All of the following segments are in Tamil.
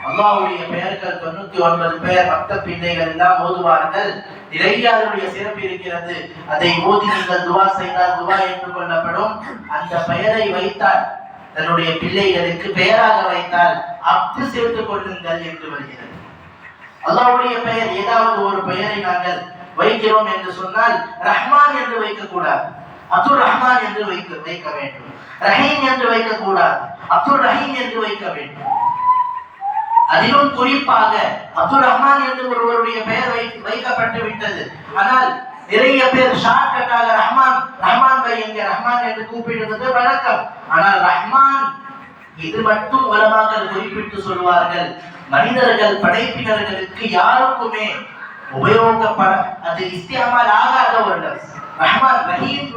அல்லாஹ்வுடைய பெயர்கள் 99 பெயர் பக்த பிள்ளைகள் எல்லாம் ஓதுவார்கள். நிறைய அதனுடைய சிறப்பு இருக்கிறது. அதை ஓதி நீங்கள் துவா செய்தால் துவா ஏற்றுக்கொள்ளப்படும். அந்த பெயரை வைத்தால் தன்னுடைய பிள்ளைகளுக்கு பெயராக வைத்தால் அப்து சேர்த்துக் கொள்ளுங்கள் என்று வருகிறது. அல்லாஹ்வுடைய பெயர் ஏதாவது ஒரு பெயரை நாங்கள் வைக்கிறோம் என்று சொன்னால் ரஹ்மான் என்று வைக்க கூடாது, அப்துல் ரஹ்மான் என்று வைக்க வேண்டும். ரஹீம் என்று வைக்க கூடாது, அப்துல் ரஹீம் என்று வைக்க வேண்டும். அதிலும் குறிப்பாக அப்துல் ரஹ்மான் என்று ஒருவருடைய பெயர் வைக்கப்பட்டு விட்டது. ஆனால் நிறைய பேர் ஷார்ட்கட்டாக ரஹ்மான் பை என்கிற ரஹ்மான் என்று கூப்பிடுவது வழக்கம். ஆனால் ரஹ்மான் இது மட்டும் உலமாக்கள் குறிப்பிட்டு சொல்வார்கள். மனிதர்கள் படைப்பினர்களுக்கு யாருக்குமே உபயோகப்பட அது இஸ்திஅமால் ஆகாத ஒரு ரஹ்மான். ரஹீம்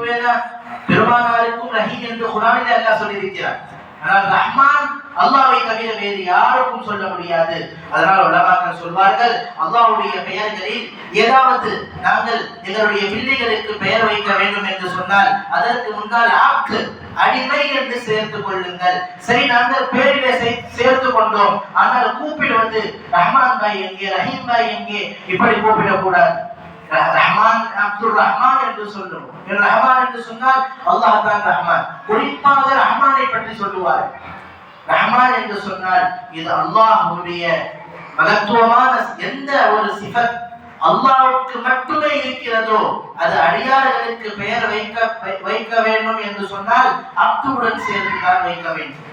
பெருமானாருக்கும் ரஹீம் என்று குர்ஆனில் அல்லாஹ் சொல்லியிருக்கிறார். ஆனால் ரஹ்மான் அல்லாஹ்வை தவிர வேறு யாருக்கும் சொல்ல முடியாது. அதனால் உலமாக்கள் சொல்வார்கள், அல்லாஹ்வுடைய பெயர்களில் ஏதாவது நாங்கள் எங்களுடைய பிள்ளைகளுக்கு பெயர் வைக்க வேண்டும் என்று சொன்னால் அதற்கு முன்னால் ஆக்கு அடிமை என்று சேர்த்துக் கொள்ளுங்கள். சரி, நாங்கள் பேரிலே சேர்த்து கொண்டோம், ஆனால் கூப்பிடுவது ரஹ்மான் பாய் எங்கே, ரஹீம் பாய் எங்கே, இப்படி கூப்பிடக்கூடாது. ரஹ்மான் அப்துல் ரஹ்மான் என்று சொல்லுவோம். ரஹ்மான் என்று சொன்னால் அல்லாஹ் தான் ரஹ்மான். குறிப்பாக ரஹ்மானை பற்றி சொல்லுவார். ரஹ்மான் என்று சொன்னால் இது அல்லாஹ்வுடைய மகத்துவமான எந்த ஒரு சிஃபத் அல்லாஹ்வுக்கு மட்டுமே இருக்கிறதோ அது அடியார்களுக்கு பெயர் வைக்க வேண்டும் என்று சொன்னால் அப்துவுடன் சேர்த்து தான் வைக்க வேண்டும்.